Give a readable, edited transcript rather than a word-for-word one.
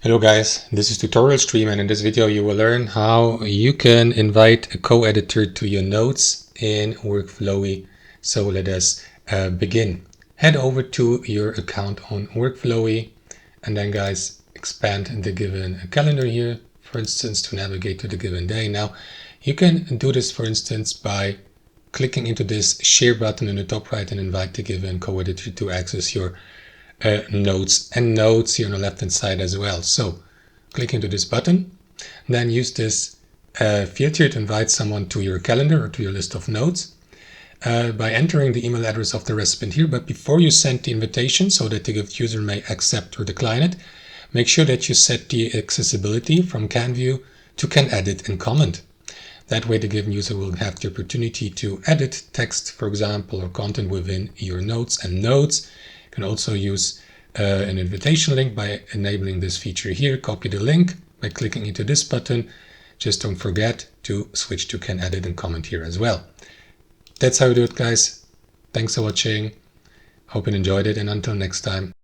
Hello guys, this is Tutorial Stream, and in this video you will learn how you can invite a co-editor to your notes in Workflowy. So let us begin. Head over to your account on Workflowy and then guys expand the given calendar here, for instance, to navigate to the given day. Now you can do this, for instance, by clicking into this share button in the top right and invite the given co-editor to access your notes here on the left hand side as well. So click into this button, then use this field here to invite someone to your calendar or to your list of notes by entering the email address of the recipient here. But before you send the invitation, so that the given user may accept or decline it, make sure that you set the accessibility from can view to can edit and comment. That way the given user will have the opportunity to edit text, for example, or content within your notes and notes. You can also use an invitation link by enabling this feature here. Copy the link by clicking into this button. Just don't forget to switch to can edit and comment here as well. That's how you do it, guys. Thanks for watching. Hope you enjoyed it, and until next time.